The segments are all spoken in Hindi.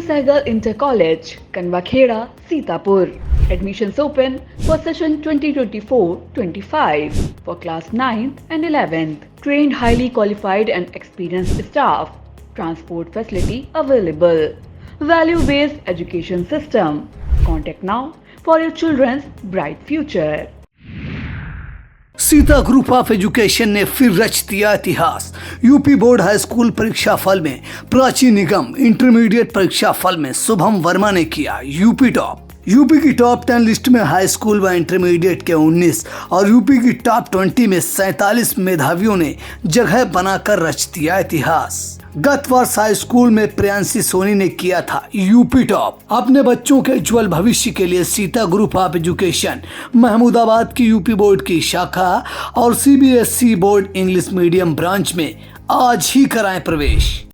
Sehgal Inter College, Kanwakheda, Sitapur. Admissions open for session 2024-25 for class 9th and 11th. Trained, highly qualified and experienced staff. Transport facility available. Value-based education system. Contact now for your children's bright future. Sita group of education ने फिर रच दिया इतिहास। यूपी बोर्ड हाई स्कूल परीक्षा फल में प्राची निगम, इंटरमीडिएट परीक्षा फल में शुभम वर्मा ने किया यूपी टॉप। यूपी की टॉप 10 लिस्ट में हाई स्कूल व इंटरमीडिएट के 19 और यूपी की टॉप 20 में 47 मेधावियों ने जगह बनाकर रच दिया इतिहास। गत वर्ष हाई स्कूल में प्रियांशी सोनी ने किया था यूपी टॉप। अपने बच्चों के उज्जवल भविष्य के लिए Sita group of education Mahmudabad की यूपी बोर्ड की शाखा और CBSE board English medium branch में आज ही कराएं प्रवेश।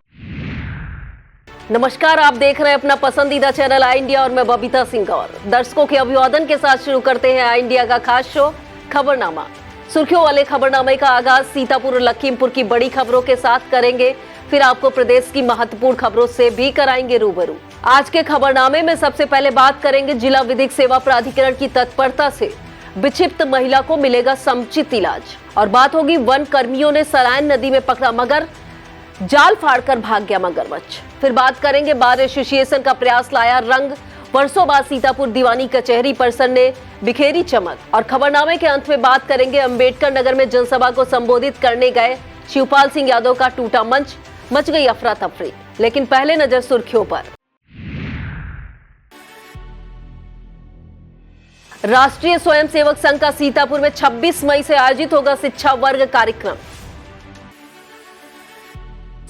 नमस्कार, आप देख रहे हैं अपना पसंदीदा चैनल आई इंडिया और मैं बबीता सिंह। और दर्शकों के अभिवादन के साथ शुरू करते हैं आई इंडिया का खास शो खबरनामा। सुर्खियों वाले खबरनामे का आगाज सीतापुर और लखीमपुर की बड़ी खबरों के साथ करेंगे, फिर आपको प्रदेश की महत्वपूर्ण खबरों से भी कराएंगे रूबरू। आज के खबरनामे में सबसे पहले बात करेंगे जिला विधिक सेवा प्राधिकरण की तत्परता से विक्षिप्त महिला को मिलेगा समुचित इलाज। और बात होगी वन कर्मियों ने सरायन नदी में पकड़ा मगर, जाल फाड़कर भाग गया मगरमच्छ। फिर बात करेंगे बार एसोसिएशन का प्रयास लाया रंग, वर्षों बाद सीतापुर दीवानी कचहरी परिसर ने बिखेरी चमक। और खबरनामे के अंत में बात करेंगे अंबेडकर नगर में जनसभा को संबोधित करने गए शिवपाल सिंह यादव का टूटा मंच, मच गई अफरा तफरी। लेकिन पहले नजर सुर्खियों पर। राष्ट्रीय स्वयंसेवक संघ का सीतापुर में 26 मई से आयोजित होगा शिक्षा वर्ग कार्यक्रम।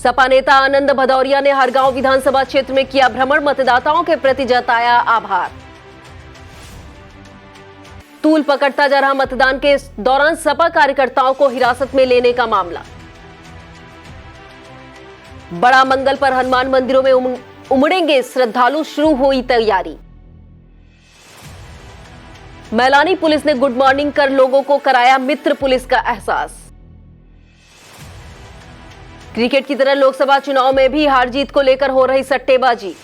सपा नेता आनंद भदौरिया ने हरगांव विधानसभा क्षेत्र में किया भ्रमण, मतदाताओं के प्रति जताया आभार। तूल पकड़ता जा रहा मतदान के दौरान सपा कार्यकर्ताओं को हिरासत में लेने का मामला। बड़ा मंगल पर हनुमान मंदिरों में उमड़ेंगे श्रद्धालु, शुरू हुई तैयारी। मैलानी पुलिस ने गुड मॉर्निंग कर लोगों को कराया मित्र पुलिस का एहसास। क्रिकेट की तरह लोकसभा चुनाव में भी हार जीत को लेकर हो रही सट्टेबाजी।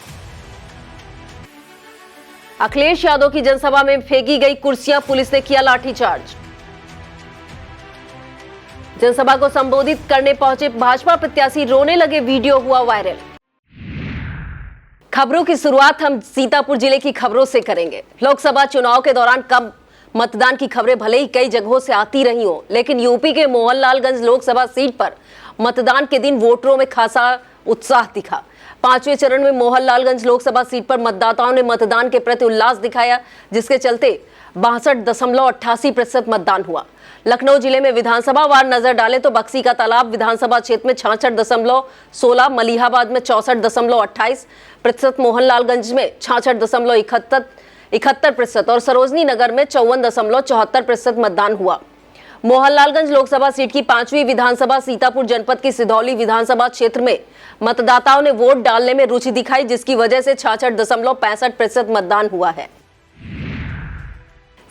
अखिलेश यादव की जनसभा में फेंकी गई कुर्सियां, पुलिस ने किया लाठीचार्ज। जनसभा को संबोधित करने पहुंचे भाजपा प्रत्याशी रोने लगे, वीडियो हुआ वायरल। खबरों की शुरुआत हम सीतापुर जिले की खबरों से करेंगे। लोकसभा चुनाव के दौरान कब मतदान की खबरें भले ही कई जगहों से आती रही हो, लेकिन यूपी के मोहनलालगंज लोकसभा सीट पर मतदान के दिन वोटरों में खासा उत्साह दिखा। 5वें चरण में मोहनलालगंज लोकसभा सीट पर मतदाताओं ने मतदान के प्रति उल्लास दिखाया, जिसके चलते 62.88% मतदान हुआ। लखनऊ जिले में विधानसभा वार नजर डालें तो बक्सी का तालाब विधानसभा क्षेत्र में 66.16, मलिहाबाद में 64.28%, मोहनलालगंज में 66.71% और सरोजनी नगर में 54.74% मतदान हुआ। मोहनलालगंज लोकसभा सीट की 5वीं विधानसभा सीतापुर जनपद की सिधौली विधानसभा क्षेत्र में मतदाताओं ने वोट डालने में रुचि दिखाई, जिसकी वजह से 66.65% मतदान हुआ है।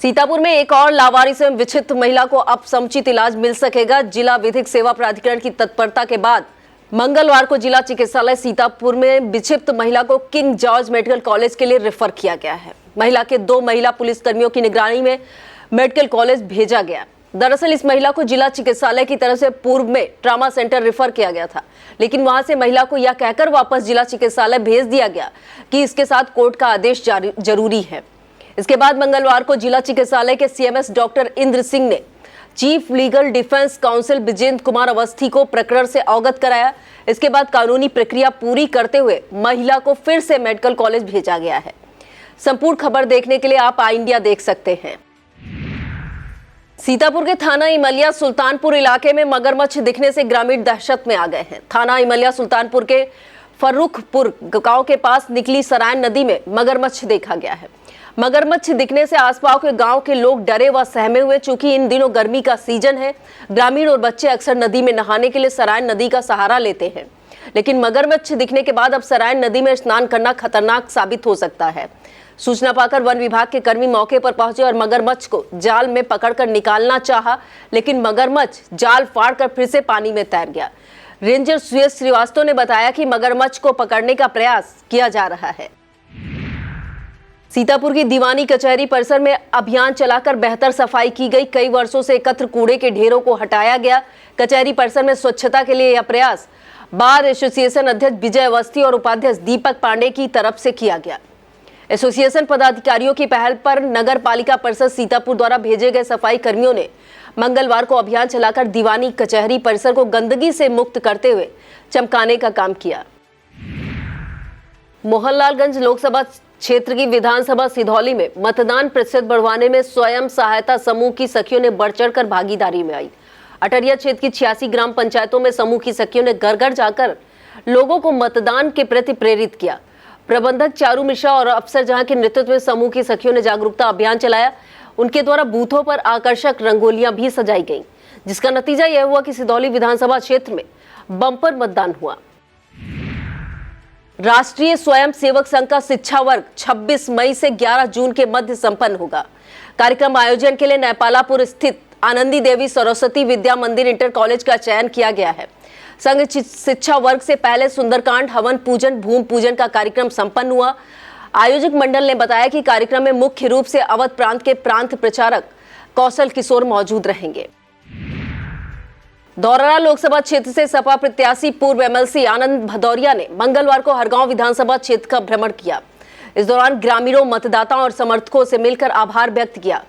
सीतापुर में एक और लावारिस एवं विक्षिप्त महिला को अब समुचित इलाज मिल सकेगा। जिला विधिक सेवा प्राधिकरण की तत्परता के बाद मंगलवार को जिला चिकित्सालय सीतापुर में विक्षिप्त महिला को किंग जॉर्ज मेडिकल कॉलेज के लिए रेफर किया गया है। महिला के 2 महिला पुलिस कर्मियों की निगरानी में मेडिकल कॉलेज भेजा गया। दरअसल इस महिला को जिला चिकित्सालय की तरफ से पूर्व में ट्रामा सेंटर रेफर किया गया था, लेकिन वहां से महिला को यह कहकर वापस जिला चिकित्सालय भेज दिया गया कि इसके साथ कोर्ट का आदेश जरूरी है। इसके बाद मंगलवार को जिला चिकित्सालय के सीएमएस डॉक्टर इंद्र सिंह ने chief legal defence counsel Vijender Kumar Awasthi को प्रकरण से अवगत कराया। इसके बाद कानूनी प्रक्रिया पूरी करते हुए महिला को फिर से मेडिकल कॉलेज भेजा गया है। संपूर्ण खबर देखने के लिए आप आई इंडिया देख सकते हैं। सीतापुर के थाना इमलिया सुल्तानपुर इलाके में मगरमच्छ दिखने से ग्रामीण दहशत में आ गए हैं। थाना इमलिया सुल्तानपुर के फर्रुखपुर गांव के पास निकली सरायन नदी में मगरमच्छ देखा गया है। मगरमच्छ दिखने से आसपास के गांव के लोग डरे व सहमे हुए। चूंकि इन दिनों गर्मी का सीजन है, ग्रामीण और बच्चे अक्सर नदी में नहाने के लिए सरायन नदी का सहारा लेते हैं, लेकिन मगरमच्छ दिखने के बाद अब सरायन नदी में स्नान करना खतरनाक साबित हो सकता है। सूचना पाकर वन विभाग के कर्मी मौके पर पहुंचे और मगरमच्छ को जाल में पकड़कर निकालना चाहा, लेकिन मगरमच्छ जाल फाड़कर फिर से पानी में तैर गया। रेंजर सुयश श्रीवास्तव ने बताया कि मगरमच्छ को पकड़ने का प्रयास किया जा रहा है। सीतापुर की दीवानी कचहरी परिसर में अभियान चलाकर बेहतर सफाई की गई। कई वर्षों से एकत्र कूड़े के ढेरों को हटाया गया। कचहरी परिसर में स्वच्छता के लिए यह प्रयास बार एसोसिएशन अध्यक्ष विजय अवस्थी और उपाध्यक्ष दीपक पांडे की तरफ से किया गया। एसोसिएशन पदाधिकारियों की पहल पर नगर पालिका परिषद सीतापुर द्वारा भेजे गए सफाई कर्मियों ने मंगलवार को अभियान चलाकर दीवानी कचहरी परिसर को गंदगी से मुक्त करते हुए चमकाने का काम किया। मोहनलालगंज लोकसभा क्षेत्र की विधानसभा सिधौली में मतदान प्रतिशत बढ़वाने में स्वयं सहायता समूह की सखियों ने बढ़ चढ़कर भागीदारी में आई। अटरिया क्षेत्र की 86 ग्राम पंचायतों में समूह की सखियों ने घर घर जाकर लोगों को मतदान के प्रति प्रेरित किया। प्रबंधक चारू मिश्रा और अफसर जहां के नेतृत्व में समूह की सखियों ने जागरूकता अभियान चलाया। उनके द्वारा बूथों पर आकर्षक रंगोलियां भी सजाई गईं, जिसका नतीजा यह हुआ कि सिधौली विधानसभा क्षेत्र में बम्पर मतदान हुआ। राष्ट्रीय स्वयं सेवक संघ का शिक्षा वर्ग 26 मई से 11 जून के मध्य संपन्न होगा। कार्यक्रम आयोजन के लिए नेपालापुर स्थित आनंदी देवी सरस्वती विद्या मंदिर इंटर कॉलेज का चयन किया गया है। संघ शिक्षा वर्ग से पहले सुंदरकांड, हवन पूजन, भूमि पूजन का कार्यक्रम संपन्न हुआ। आयोजक मंडल ने बताया कि कार्यक्रम में मुख्य रूप से अवध प्रांत के प्रांत प्रचारक कौशल किशोर मौजूद रहेंगे। धौरहरा लोकसभा क्षेत्र से सपा प्रत्याशी पूर्व एमएलसी आनंद भदौरिया ने मंगलवार को हरगांव विधानसभा क्षेत्र का भ्रमण किया। इस दौरान ग्रामीणों, मतदाताओं और समर्थकों से मिलकर आभार व्यक्त किया।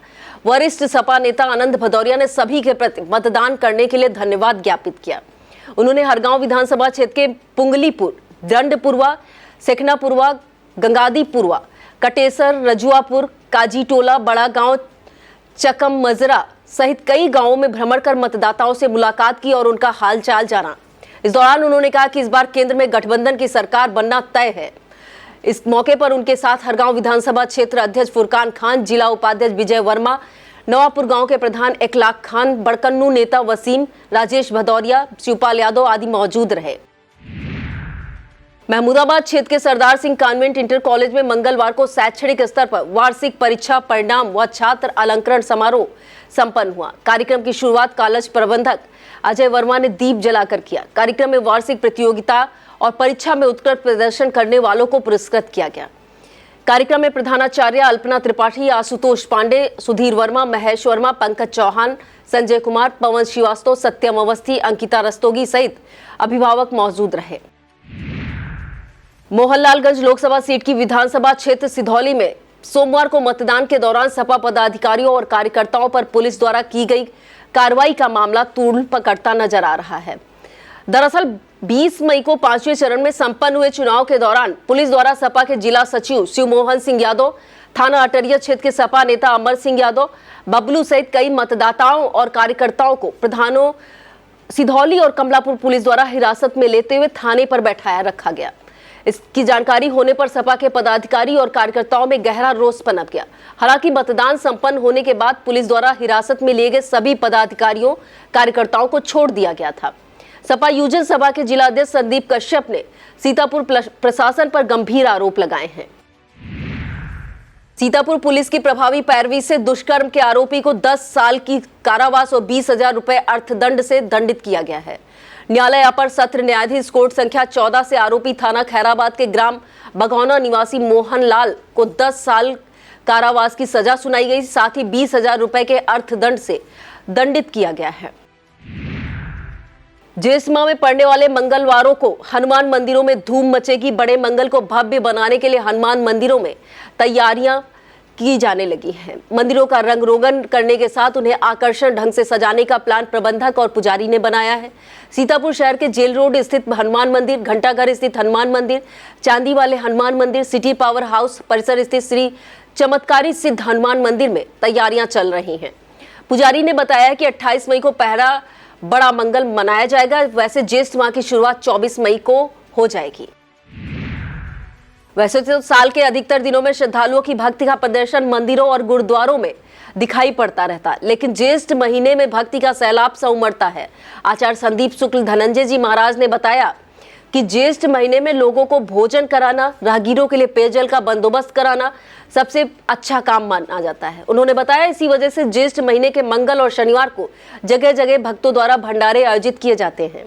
वरिष्ठ सपा नेता आनंद भदौरिया ने सभी के प्रति मतदान करने के लिए धन्यवाद ज्ञापित किया। उन्होंने हरगांव विधानसभा क्षेत्र के पुंगलीपुर, दंडपुरवा, सेखनापुरवा, गंगादीपुरवा, कटेसर, रजुआपुर, काजीटोला, बड़ा गांव, चकम मजरा सहित कई गांवों में भ्रमण कर मतदाताओं से मुलाकात की और उनका हालचाल जाना। इस दौरान उन्होंने कहा कि इस बार केंद्र में गठबंधन की सरकार बनना तय है। इस मौके पर उनके साथ हरगांव विधानसभा क्षेत्र अध्यक्ष फुरकान खान, जिला उपाध्यक्ष विजय वर्मा, नवापुर गांव के प्रधान इखलाक खान, बड़कन्नू नेता वसीम, राजेश भदौरिया, शिवपाल यादव आदि मौजूद रहे। महमूदाबाद क्षेत्र के Sardar Singh convent inter college में मंगलवार को शैक्षणिक स्तर पर वार्षिक परीक्षा परिणाम व छात्र अलंकरण समारोह संपन्न हुआ। कार्यक्रम की शुरुआत कॉलेज प्रबंधक अजय वर्मा ने दीप जलाकर किया। कार्यक्रम में वार्षिक प्रतियोगिता और परीक्षा में उत्कृष्ट प्रदर्शन करने वालों को पुरस्कृत किया गया। कार्यक्रम में प्रधानाचार्य अल्पना त्रिपाठी, आशुतोष पांडे, सुधीर वर्मा, महेश वर्मा, पंकज चौहान, संजय कुमार, पवन श्रीवास्तव, सत्यम अवस्थी, अंकिता रस्तोगी सहित अभिभावक मौजूद रहे। मोहनलालगंज लोकसभा सीट की विधानसभा क्षेत्र सिधौली में सोमवार को मतदान के दौरान सपा पदाधिकारियों और कार्यकर्ताओं पर पुलिस द्वारा की गई कार्रवाई का मामला तूल पकड़ता नजर आ रहा है। दरअसल 20 मई को 5वें चरण में संपन्न हुए चुनाव के दौरान पुलिस द्वारा सपा के जिला सचिव शिवमोहन सिंह यादव, थाना अटरिया क्षेत्र के सपा नेता अमर सिंह यादव, बबलू सहित कई मतदाताओं और कार्यकर्ताओं को प्रधानों सिधौली और कमलापुर पुलिस द्वारा हिरासत में लेते हुए थाने पर बैठाया रखा गया। इसकी जानकारी होने पर सपा के पदाधिकारी और कार्यकर्ताओं में गहरा रोष पनप गया। हालांकि मतदान संपन्न होने के बाद पुलिस द्वारा हिरासत में लिए गए सभी पदाधिकारियों, कार्यकर्ताओं को छोड़ दिया गया था। सपा यूजन सभा के जिला अध्यक्ष संदीप कश्यप ने सीतापुर प्रशासन पर गंभीर आरोप लगाए हैं। सीतापुर पुलिस की प्रभावी पैरवी से दुष्कर्म के आरोपी को 10 साल की कारावास और 20,000 रुपए अर्थदंड से दंडित किया गया है। न्यायालय अपर सत्र न्यायाधीश कोर्ट संख्या 14 से आरोपी थाना खैराबाद के ग्राम बघौना निवासी मोहन लाल को 10 साल कारावास की सजा सुनाई गई। साथ ही 20,000 रुपए के अर्थदंड से दंडित किया गया है। ज्येष्ठ माह में पड़ने वाले मंगलवारों को हनुमान मंदिरों में धूम मचेगी। बड़े मंगल को भव्य बनाने के लिए हनुमान मंदिरों में तैयारियां की जाने लगी हैं। मंदिरों का रंग रोगन करने के साथ उन्हें आकर्षण ढंग से सजाने का प्लान प्रबंधक और पुजारी ने बनाया है। सीतापुर शहर के जेल रोड स्थित हनुमान मंदिर, घंटाघर स्थित हनुमान मंदिर, चांदी वाले हनुमान मंदिर, सिटी पावर हाउस परिसर स्थित श्री चमत्कारी सिद्ध हनुमान मंदिर में तैयारियां चल रही हैं। पुजारी ने बताया कि 28 मई को पहला बड़ा मंगल मनाया जाएगा। वैसे ज्येष्ठ माह की शुरुआत 24 मई को हो जाएगी। वैसे तो साल के अधिकतर दिनों में श्रद्धालुओं की भक्ति का प्रदर्शन मंदिरों और गुरुद्वारों में दिखाई पड़ता रहता, लेकिन ज्येष्ठ महीने में भक्ति का सैलाब सा उमड़ता है। आचार्य संदीप शुक्ल धनंजय जी महाराज ने बताया कि ज्येष्ठ महीने में लोगों को भोजन कराना, राहगीरों के लिए पेयजल का बंदोबस्त कराना सबसे अच्छा काम माना जाता है। उन्होंने बताया इसी वजह से ज्येष्ठ महीने के मंगल और शनिवार को जगह जगह भक्तों द्वारा भंडारे आयोजित किए जाते हैं।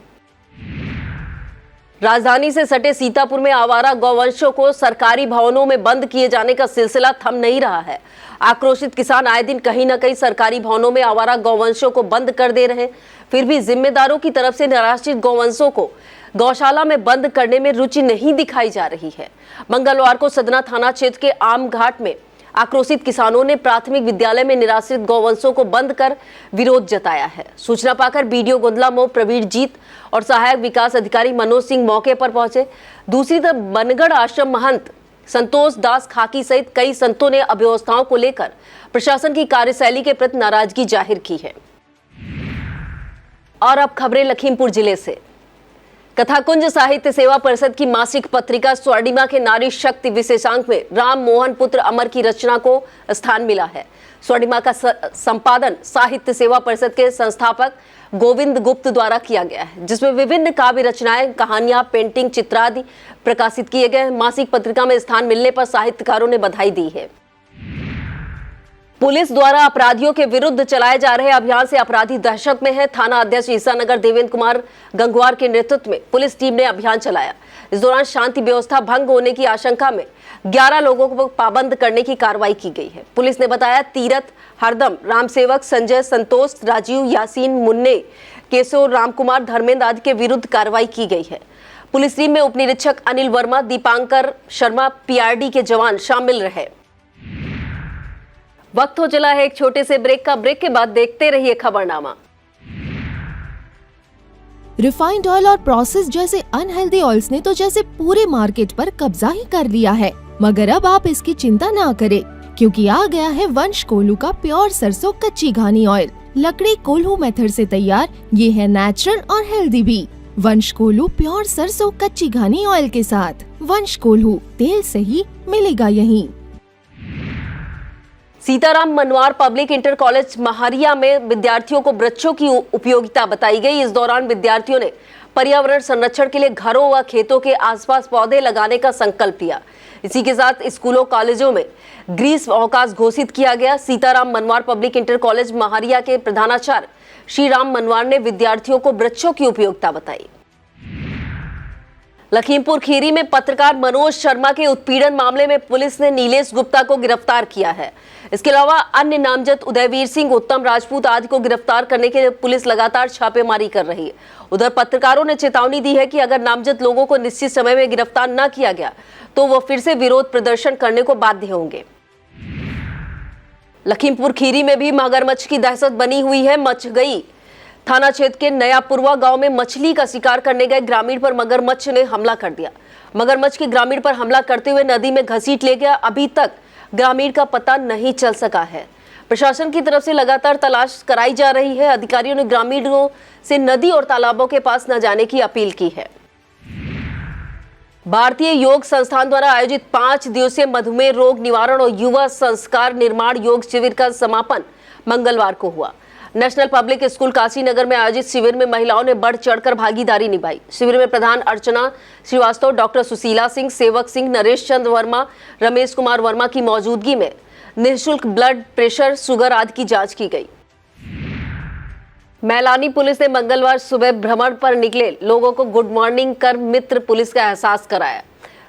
राजधानी से सटे सीतापुर में आवारा गौवंशों को सरकारी भवनों में बंद किए जाने का सिलसिला थम नहीं रहा है। आक्रोशित किसान आए दिन कहीं न कहीं सरकारी भवनों में आवारा गौवंशों को बंद कर दे रहे हैं। फिर भी जिम्मेदारों की तरफ से निराश्रित गौवंशों को गौशाला में बंद करने में रुचि नहीं दिखाई जा रही है। मंगलवार को सदना थाना क्षेत्र के आम घाट में आक्रोशित किसानों ने प्राथमिक विद्यालय में निराश्रित गौवंशों को बंद कर विरोध जताया है। सूचना पाकर बीडीओ गोंदला मो प्रवीण जीत और सहायक विकास अधिकारी मनोज सिंह मौके पर पहुंचे। दूसरी तरफ बनगढ़ आश्रम महंत संतोष दास खाकी सहित कई संतों ने अव्यवस्थाओं को लेकर प्रशासन की कार्यशैली के प्रति नाराजगी जाहिर की है। और अब खबरें लखीमपुर जिले से। कथाकुंज साहित्य सेवा परिषद की मासिक पत्रिका स्वर्णिमा के नारी शक्ति विशेषांक में राम मोहन पुत्र अमर की रचना को स्थान मिला है। स्वर्णिमा का संपादन साहित्य सेवा परिषद के संस्थापक गोविंद गुप्त द्वारा किया गया है, जिसमें विभिन्न काव्य रचनाएं, कहानियां, पेंटिंग, चित्र आदि प्रकाशित किए गए। मासिक पत्रिका में स्थान मिलने पर साहित्यकारों ने बधाई दी है। पुलिस द्वारा अपराधियों के विरुद्ध चलाए जा रहे अभियान से अपराधी दहशत में है। थाना अध्यक्ष ईसानगर देवेंद्र कुमार गंगवार के नेतृत्व में पुलिस टीम ने अभियान चलाया। इस दौरान शांति व्यवस्था भंग होने की आशंका में 11 लोगों को पाबंद करने की कार्रवाई की गई है। पुलिस ने बताया तीरथ, हरदम, रामसेवक, संजय, संतोष, राजीव, यासीन, मुन्ने, केशव, रामकुमार, धर्मेंद्र आदि के विरुद्ध कार्रवाई की गई है। पुलिस टीम में उप निरीक्षक अनिल वर्मा, दीपांकर शर्मा, पीआरडी के जवान शामिल रहे। वक्त हो चला है एक छोटे से ब्रेक का। ब्रेक के बाद देखते रहिए खबरनामा। रिफाइंड ऑयल और प्रोसेस जैसे अनहेल्दी ऑयल्स ने तो जैसे पूरे मार्केट पर कब्जा ही कर लिया है, मगर अब आप इसकी चिंता ना करें, क्योंकि आ गया है वंश कोल्हू का प्योर सरसों कच्ची घानी ऑयल। लकड़ी कोल्हू मेथड से तैयार, ये है नेचुरल और हेल्दी भी। वंश कोल्हू प्योर सरसों कच्ची घानी ऑयल के साथ। वंश कोल्हू, तेल सही मिलेगा यहीं। सीताराम मनवार पब्लिक इंटर कॉलेज महारिया में विद्यार्थियों को वृक्षों की उपयोगिता बताई गई। इस दौरान विद्यार्थियों ने पर्यावरण संरक्षण के लिए घरों व खेतों के आसपास पौधे लगाने का संकल्प लिया। इसी के साथ स्कूलों कॉलेजों में ग्रीष्म अवकाश घोषित किया गया। सीताराम मनवार पब्लिक इंटर कॉलेज महारिया के प्रधानाचार्य श्री राम मनवार ने विद्यार्थियों को वृक्षों की उपयोगिता बताई। लखीमपुर खीरी में पत्रकार मनोज शर्मा के उत्पीड़न मामले में पुलिस ने नीलेश गुप्ता को गिरफ्तार किया है। इसके अलावा अन्य नामजद उदयवीर सिंह, उत्तम राजपूत आदि को गिरफ्तार करने के लिए पुलिस लगातार छापेमारी कर रही है। उधर पत्रकारों ने चेतावनी दी है कि अगर नामजद लोगों को निश्चित समय में गिरफ्तार न किया गया तो वो फिर से विरोध प्रदर्शन करने को बाध्य होंगे। लखीमपुर खीरी में भी मगरमच्छ की दहशत बनी हुई है। मच गई थाना क्षेत्र के नयापुरवा गांव में मछली का शिकार करने गए ग्रामीण पर मगरमच्छ ने हमला कर दिया। मगरमच्छ के ग्रामीण पर हमला करते हुए नदी में घसीट ले गया। अभी तक ग्रामीण का पता नहीं चल सका है। प्रशासन की तरफ से लगातार तलाश कराई जा रही है। अधिकारियों ने ग्रामीणों से नदी और तालाबों के पास न जाने की अपील की है। भारतीय योग संस्थान द्वारा आयोजित 5 दिवसीय मधुमेह रोग निवारण और युवा संस्कार निर्माण योग शिविर का समापन मंगलवार को हुआ। नेशनल पब्लिक स्कूल काशीनगर में आयोजित शिविर में महिलाओं ने बढ़ चढ़कर भागीदारी निभाई। शिविर में प्रधान अर्चना श्रीवास्तव, डॉक्टर सुशीला सिंह, सेवक सिंह, नरेश चंद्र वर्मा, रमेश कुमार वर्मा की मौजूदगी में निःशुल्क ब्लड प्रेशर, शुगर आदि की जांच की गई। मैलानी पुलिस ने मंगलवार सुबह भ्रमण पर निकले लोगों को गुड मॉर्निंग कर मित्र पुलिस का एहसास कराया।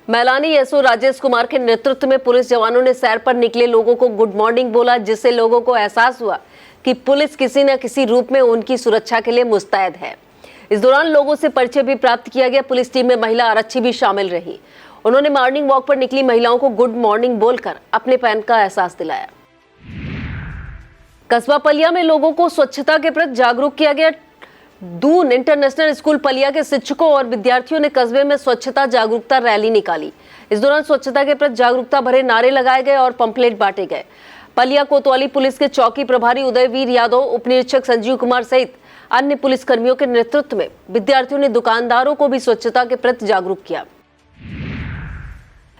मैलानी एसओ राजेश कुमार के नेतृत्व में पुलिस जवानों ने सैर पर निकले लोगों को गुड मॉर्निंग बोला, जिससे लोगों को एहसास हुआ कि पुलिस किसी न किसी रूप में उनकी सुरक्षा के लिए मुस्तैद है। इस दौरान लोगों से परिचय भी प्राप्त किया गया। पुलिस टीम में महिला आरक्षी भी शामिल रही। उन्होंने मॉर्निंग वॉक पर निकली महिलाओं को गुड मॉर्निंग बोलकर अपने पैन का एहसास दिलाया। कस्बा पलिया में लोगों को स्वच्छता के प्रति जागरूक किया गया। दून इंटरनेशनल स्कूल पलिया के शिक्षकों और विद्यार्थियों ने कस्बे में स्वच्छता जागरूकता रैली निकाली। इस दौरान स्वच्छता के प्रति जागरूकता भरे नारे लगाए गए और पंपलेट बांटे गए। पलिया कोतवाली पुलिस के चौकी प्रभारी उदयवीर यादव, उप निरीक्षक संजीव कुमार सहित अन्य पुलिस कर्मियों के नेतृत्व में विद्यार्थियों ने दुकानदारों को भी स्वच्छता के प्रति जागरूक किया।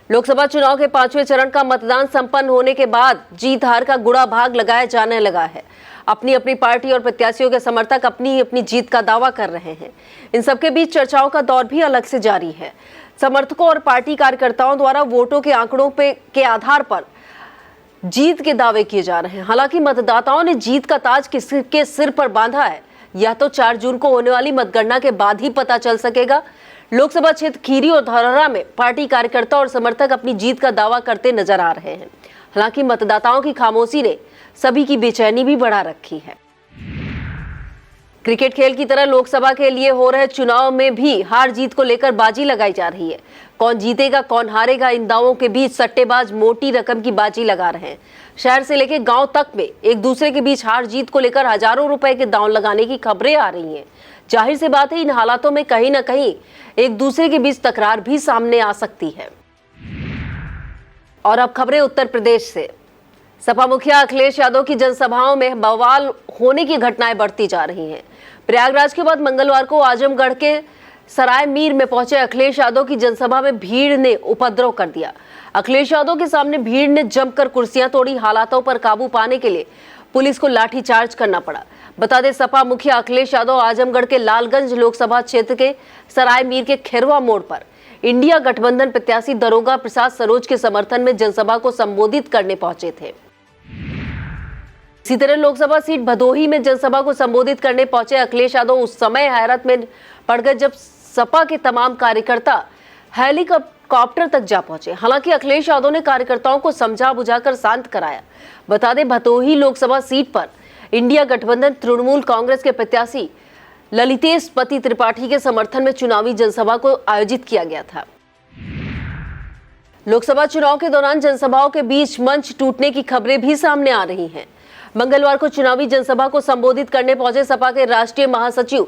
लोकसभा चुनाव के 5वें चरण का मतदान संपन्न होने के बाद जीत हार का गुड़ा भाग लगाया जाने लगा है। अपनी अपनी पार्टी और प्रत्याशियों के समर्थक अपनी अपनी जीत का दावा कर रहे हैं। इन सबके बीच चर्चाओं का दौर भी अलग से जारी है। समर्थकों और पार्टी कार्यकर्ताओं द्वारा वोटों के आंकड़ों के आधार पर जीत के दावे किए जा रहे हैं। हालांकि मतदाताओं ने जीत का ताज किसके सिर पर बांधा है, यह तो 4 जून को होने वाली मतगणना के बाद ही पता चल सकेगा। लोकसभा क्षेत्र खीरी और धौरहरा में पार्टी कार्यकर्ता और समर्थक अपनी जीत का दावा करते नजर आ रहे हैं। हालांकि मतदाताओं की खामोशी ने सभी की बेचैनी भी बढ़ा रखी है। क्रिकेट खेल की तरह लोकसभा के लिए हो रहे चुनाव में भी हार जीत को लेकर बाजी लगाई जा रही है। कौन जीतेगा कौन हारेगा, इन दावों के बीच सट्टेबाज मोटी रकम की बाजी लगा रहे हैं। शहर से लेकर गांव तक में एक दूसरे के बीच हार जीत को लेकर हजारों रुपए के दांव लगाने की खबरें आ रही हैं। जाहिर सी बात है, इन हालातों में कहीं ना कहीं एक दूसरे के बीच तकरार भी सामने आ सकती है। और अब खबरें उत्तर प्रदेश से। सपा मुखिया अखिलेश यादव की जनसभाओं में बवाल होने की घटनाएं बढ़ती जा रही हैं। प्रयागराज के बाद मंगलवार को आजमगढ़ के सराय मीर में पहुंचे अखिलेश यादव की जनसभा में भीड़ ने उपद्रव कर दिया। अखिलेश यादव के सामने भीड़ ने जमकर कुर्सियां तोड़ी। हालातों पर काबू पाने के लिए पुलिस को लाठीचार्ज करना पड़ा। बता दें, सपा मुखिया अखिलेश यादव आजमगढ़ के लालगंज लोकसभा क्षेत्र के सराय मीर के खेरवा मोड़ पर इंडिया गठबंधन प्रत्याशी दरोगा प्रसाद सरोज के समर्थन में जनसभा को संबोधित करने पहुंचे थे। इसी तरह लोकसभा सीट भदोही में जनसभा को संबोधित करने पहुंचे अखिलेश यादव उस समय हैरत में पड़ गए जब सपा के तमाम कार्यकर्ता हेलीकॉप्टर तक जा पहुंचे। हालांकि अखिलेश यादव ने कार्यकर्ताओं को समझा बुझाकर शांत कराया। बता दें, भदोही लोकसभा सीट पर इंडिया गठबंधन तृणमूल कांग्रेस के प्रत्याशी ललितेश पति त्रिपाठी के समर्थन में चुनावी जनसभा को आयोजित किया गया था। लोकसभा चुनाव के दौरान जनसभाओं के बीच मंच टूटने की खबरें भी सामने आ रही हैं। मंगलवार को चुनावी जनसभा को संबोधित करने पहुंचे सपा के राष्ट्रीय महासचिव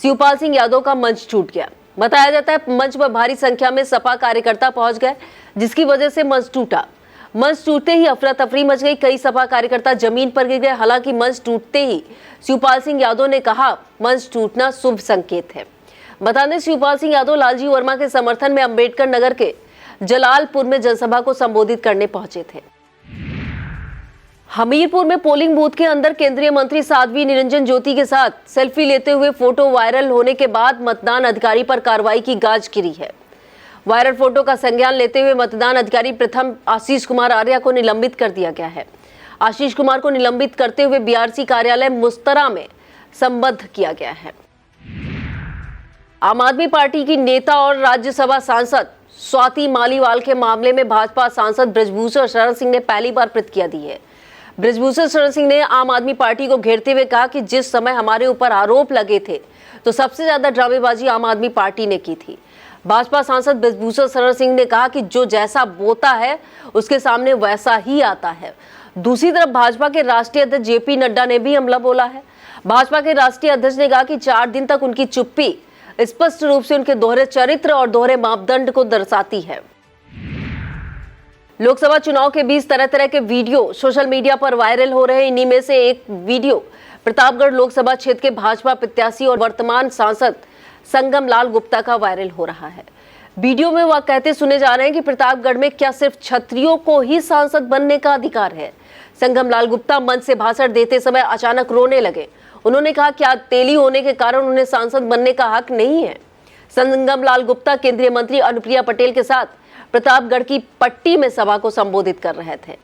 शिवपाल सिंह यादव का मंच टूट गया। बताया जाता है मंच पर भारी संख्या में सपा कार्यकर्ता पहुंच गए, जिसकी वजह से मंच टूटा। मंच टूटते ही अफरा तफरी मच गई। कई सपा कार्यकर्ता जमीन पर गिर गए। हालांकि मंच टूटते ही शिवपाल सिंह यादव ने कहा, मंच टूटना शुभ संकेत है। बता दें, शिवपाल सिंह यादव लालजी वर्मा के समर्थन में अंबेडकर नगर के जलालपुर में जनसभा को संबोधित करने पहुंचे थे। हमीरपुर में पोलिंग बूथ के अंदर केंद्रीय मंत्री साध्वी निरंजन ज्योति के साथ सेल्फी लेते हुए फोटो वायरल होने के बाद मतदान अधिकारी पर कार्रवाई की गाज गिरी है। वायरल फोटो का संज्ञान लेते हुए मतदान अधिकारी प्रथम आशीष कुमार आर्या को निलंबित कर दिया गया है। आशीष कुमार को निलंबित करते हुए बीआरसी कार्यालय मुस्तरा में संबद्ध किया गया है। आम आदमी पार्टी की नेता और राज्यसभा सांसद स्वाति मालीवाल के मामले में भाजपा सांसद ब्रजभूषण शरण सिंह ने पहली बार प्रतिक्रिया दी है। ब्रजभूषण शरण सिंह ने आम आदमी पार्टी को घेरते हुए कहा कि जिस समय हमारे ऊपर आरोप लगे थे तो सबसे ज्यादा ड्रामेबाजी आम आदमी पार्टी ने की थी। भाजपा सांसद ब्रजभूषण शरण सिंह ने कहा कि जो जैसा बोता है उसके सामने वैसा ही आता है। दूसरी तरफ भाजपा के राष्ट्रीय अध्यक्ष जेपी नड्डा ने भी हमला बोला है। भाजपा के राष्ट्रीय अध्यक्ष ने कहा कि 4 दिन तक उनकी चुप्पी स्पष्ट रूप से उनके दोहरे चरित्र और दोहरे मापदंड को दर्शाती है। लोकसभा चुनाव के बीच तरह तरह के वीडियो सोशल मीडिया पर वायरल हो रहे हैं। इन्हीं में से एक वीडियो प्रतापगढ़ लोकसभा क्षेत्र के भाजपा प्रत्याशी और वर्तमान सांसद संगम लाल गुप्ता का वायरल हो रहा है। वीडियो में वह कहते सुने जा रहे हैं कि प्रतापगढ़ में क्या सिर्फ क्षत्रियों को ही सांसद बनने का अधिकार है। संगम लाल गुप्ता मंच से भाषण देते समय अचानक रोने लगे। उन्होंने कहा कि आज तेली होने के कारण उन्हें सांसद बनने का हक नहीं है। संगम लाल गुप्ता केंद्रीय मंत्री अनुप्रिया पटेल के साथ प्रतापगढ़ की पट्टी में सभा को संबोधित कर रहे थे।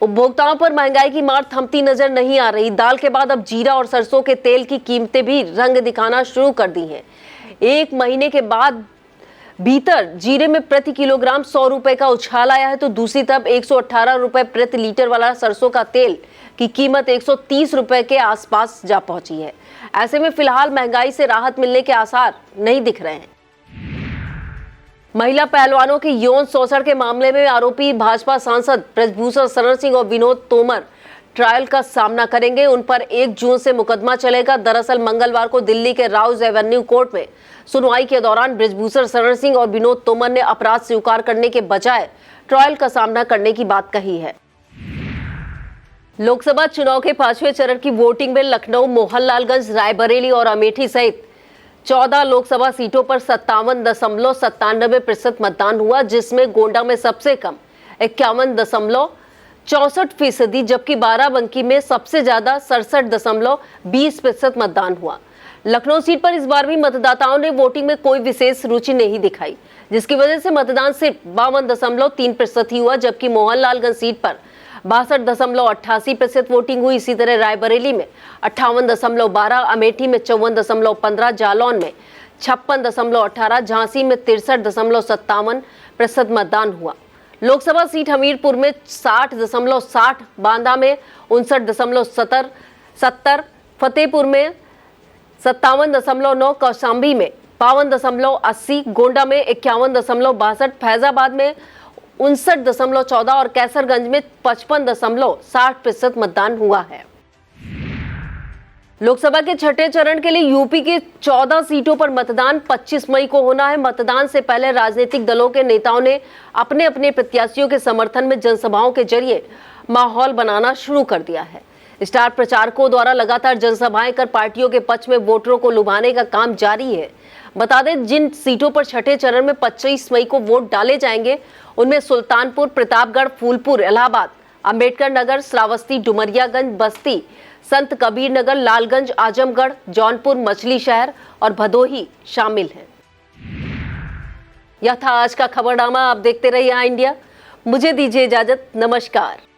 उपभोक्ताओं पर महंगाई की मार थमती नजर नहीं आ रही। दाल के बाद अब जीरा और सरसों के तेल की कीमतें भी रंग दिखाना शुरू कर दी हैं। एक महीने के बाद भीतर जीरे में प्रति किलोग्राम 100 रुपए का उछाल आया है, तो दूसरी तरफ 118 रुपए प्रति लीटर वाला सरसों का तेल की कीमत 130 रुपए के आसपास जा पहुंची है। ऐसे में फिलहाल महंगाई से राहत मिलने के आसार नहीं दिख रहे हैं। महिला पहलवानों के यौन शोषण के मामले में आरोपी भाजपा सांसद ब्रजभूषण शरण सिंह और विनोद तोमर ट्रायल का सामना करेंगे। उन पर 1 जून से मुकदमा चलेगा। दरअसल मंगलवार को दिल्ली के राउज एवेन्यू कोर्ट में सुनवाई के दौरान ब्रजभूषण शरण सिंह और विनोद तोमर ने अपराध स्वीकार करने के बजाय ट्रायल का सामना करने की बात कही है। लोकसभा चुनाव के 5वें चरण की वोटिंग में लखनऊ, मोहनलालगंज, रायबरेली और अमेठी सहित 14 लोकसभा सीटों पर 57.97% मतदान हुआ, जिसमें गोंडा में सबसे कम 51.64%, जबकि बाराबंकी में सबसे ज्यादा 67.20% मतदान हुआ। लखनऊ सीट पर इस बार भी मतदाताओं ने वोटिंग में कोई विशेष रुचि नहीं दिखाई, जिसकी वजह से मतदान सिर्फ 52.3% ही हुआ, जबकि मोहनलालगंज सीट पर 62.88% वोटिंग हुई। इसी तरह रायबरेली में 58.12, अमेठी में 54.15, जालौन में 56.18, झांसी में 63.57% मतदान हुआ। लोकसभा सीट हमीरपुर में 60.60, बांदा में 59.70, फतेहपुर में 57.9, कौशाम्बी में 52.80, गोंडा में 51.62, फैजाबाद में 59.14 और कैसरगंज में 55.60% मतदान हुआ है। लोकसभा के छठे चरण के लिए यूपी की 14 सीटों पर मतदान 25 मई को होना है। मतदान से पहले राजनीतिक दलों के नेताओं ने अपने अपने प्रत्याशियों के समर्थन में जनसभाओं के जरिए माहौल बनाना शुरू कर दिया है। स्टार प्रचारकों द्वारा लगातार जनसभाएं कर पार्टियों के पक्ष में वोटरों को लुभाने का काम जारी है। बता दें, जिन सीटों पर छठे चरण में 25 मई को वोट डाले जाएंगे उनमें सुल्तानपुर, प्रतापगढ़, फूलपुर, इलाहाबाद, अंबेडकर नगर, श्रावस्ती, डुमरियागंज, बस्ती, संत कबीर नगर, लालगंज, आजमगढ़, जौनपुर, मछली शहर और भदोही शामिल हैं। यह था आज का खबरनामा। आप देखते रहिए इंडिया। मुझे दीजिए इजाजत। नमस्कार।